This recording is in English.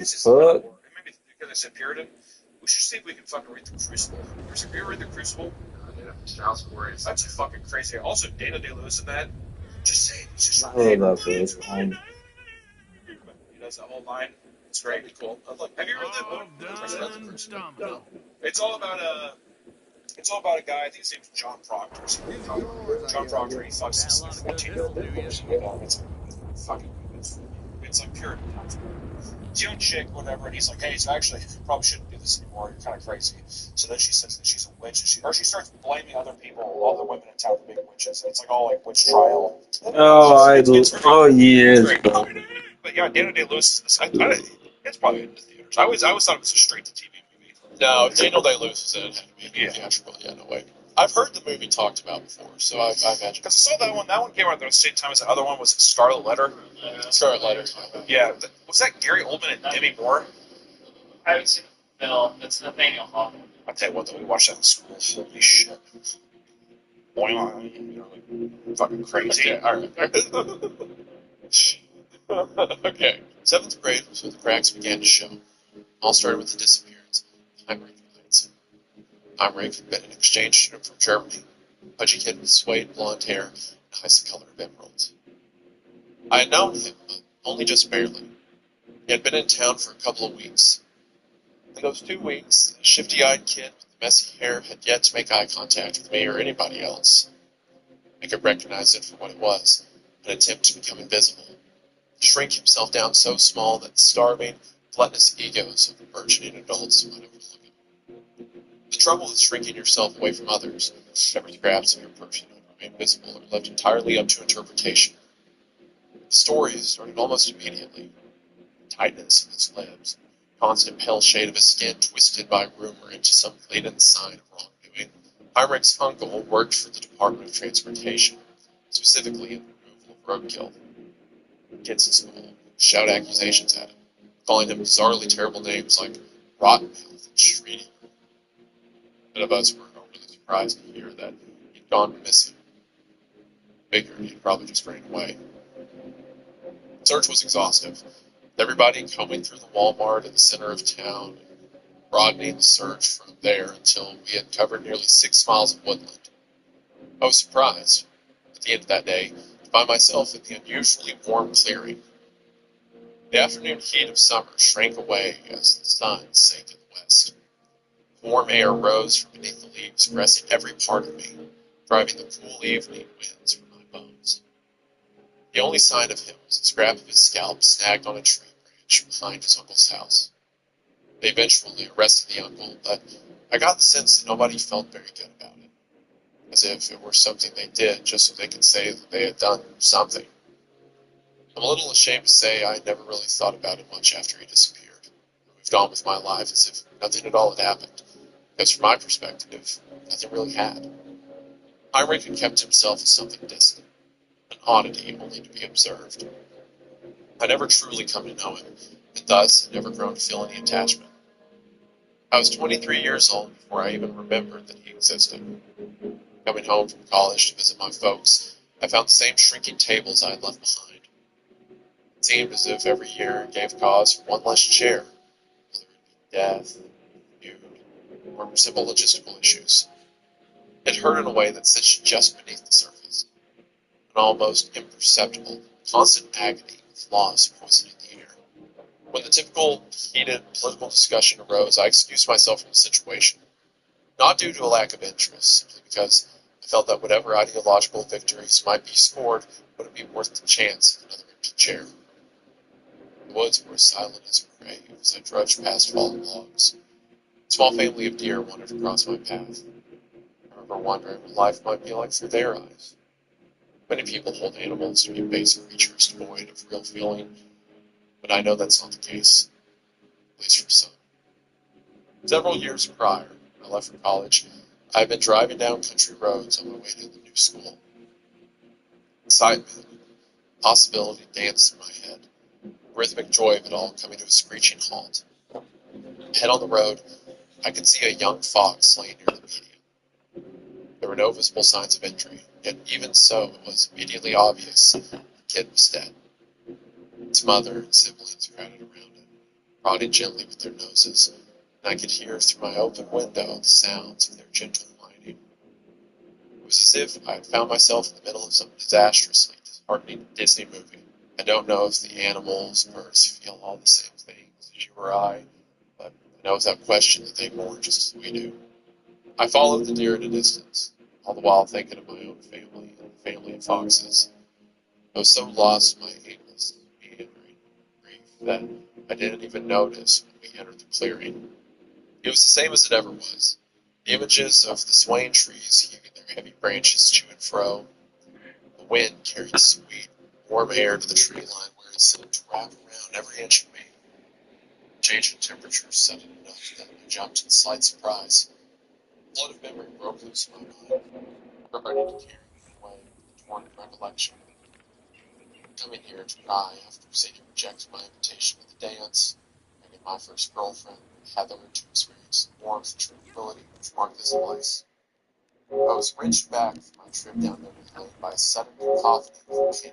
This is not Fuck. war. And maybe because I said Puritan, we should see if we can fucking read the Crucible. Have you ever read the Crucible? Styles Warriors. That's fucking crazy. Also, Dana Day Lewis in that. Just say, it's just I your name. love that It's voice. my name. He does that whole line. It's great. Cool. Look, have you read that book? I've read the Crucible. No. It's all about a. It's all about a guy. I think his name's John Proctor. John Proctor. He fucks this 14-year-old girl. It's fucking. It's like pure. His young chick, whatever, and he's like, "Hey, so actually, you probably shouldn't do this anymore. You're kind of crazy." So then she says that she's a witch, and she starts blaming other people, all the women in town for being witches. And it's like all like witch trial. Oh, oh It's yes, great. bro. But yeah, Daniel Day Lewis. It's probably in the theaters. I always thought it was a straight to TV movie. No, Daniel Day Lewis was in it. Had to be Yeah. theatrical. Yeah, no way. I've heard the movie talked about before, so I imagine. Because I saw that one. That one came out at the same time as the other one. Was Scarlet Letter? Scarlet Letter. Yeah. Was that Gary Oldman and Demi Moore? I haven't seen the film. That's Nathaniel Hawthorne. I'll tell you what, though, we watched that in school. Holy shit. Boing, you know, like, fucking crazy. Okay, all right. Okay. Seventh grade was when the cracks began to show. All started with the disappearance of Heinrich Heinz. Heinrich had been an exchange student from Germany, pudgy kid with suede blonde hair and eyes the color of emeralds. I had known him, but only just barely. He had been in town for a couple of weeks. In those 2 weeks, the shifty-eyed kid with the messy hair had yet to make eye contact with me or anybody else. I could recognize it for what it was, an attempt to become invisible, to shrink himself down so small that the starving, gluttonous egos of the burgeoning adults might overlook him. The trouble with shrinking yourself away from others, every grasp of your person would remain visible or left entirely up to interpretation. The story started almost immediately. The tightness of his lips, constant pale shade of his skin twisted by rumor into some latent sign of wrongdoing. Heinrich's uncle worked for the Department of Transportation, specifically in the removal of roadkill. Kids in school shout accusations at him, calling him bizarrely terrible names like Rottenmouth and Shrieky. None of us were overly surprised to hear that he'd gone missing. Figured he'd probably just ran away. The search was exhaustive, with everybody combing through the Walmart in the center of town, broadening the search from there until we had covered nearly 6 miles of woodland. I was surprised, at the end of that day, to find myself in the unusually warm clearing. The afternoon heat of summer shrank away as the sun sank in the west. The warm air rose from beneath the leaves, caressing every part of me, driving the cool evening winds from my bones. The only sign of him was a scrap of his scalp snagged on a tree branch behind his uncle's house. They eventually arrested the uncle, but I got the sense that nobody felt very good about it, as if it were something they did just so they could say that they had done something. I'm a little ashamed to say I never really thought about it much after he disappeared. I moved on with my life as if nothing at all had happened, because from my perspective, nothing really had. Heinrich had kept himself as something distant, an oddity only to be observed. I never truly come to know him, and thus had never grown to feel any attachment. I was 23 years old before I even remembered that he existed. Coming home from college to visit my folks, I found the same shrinking tables I had left behind. It seemed as if every year gave cause for one less chair, whether it be death, feud, or simple logistical issues. It hurt in a way that sits just beneath the surface, an almost imperceptible, constant agony with loss poisoning the air. When the typical heated political discussion arose, I excused myself from the situation, not due to a lack of interest, simply because I felt that whatever ideological victories might be scored wouldn't be worth the chance of another empty chair. The woods were as silent as a grave as I trudged past fallen logs. A small family of deer wandered across my path. I remember wondering what life might be like through their eyes. Many people hold animals to be basic creatures devoid of real feeling, but I know that's not the case, at least for some. Several years prior, when I left for college, I had been driving down country roads on my way to the new school. Excitement, possibility danced in my head, the rhythmic joy of it all coming to a screeching halt. Ahead on the road, I could see a young fox laying near the median. There were no visible signs of injury, yet even so it was immediately obvious the kid was dead. Its mother and siblings crowded around it. prodding gently with their noses, and I could hear through my open window the sounds of their gentle whining. It was as if I had found myself in the middle of some disastrously disheartening Disney movie. I don't know if the animals, birds feel all the same things as you or I, but I know without question that they mourn just as we do. I followed the deer at a distance, all the while thinking of my own family and the family of foxes. I was so lost in my aimless, meandering grief that I didn't even notice when we entered the clearing. It was the same as it ever was. The images of the swaying trees heaving their heavy branches to and fro. The wind carried sweet, warm air to the tree line where it seemed to wrap around every inch of me. The change in temperature sudden enough that I jumped in slight surprise. A flood of memory broke loose in my mind, ready to carry me away with the torrent of recollection. Coming here to die after Sadie rejected my invitation to the dance, bringing my first girlfriend, Heather, to experience the warmth and tranquility which marked this place. I was wrenched back from my trip down memory lane by a sudden cacophony of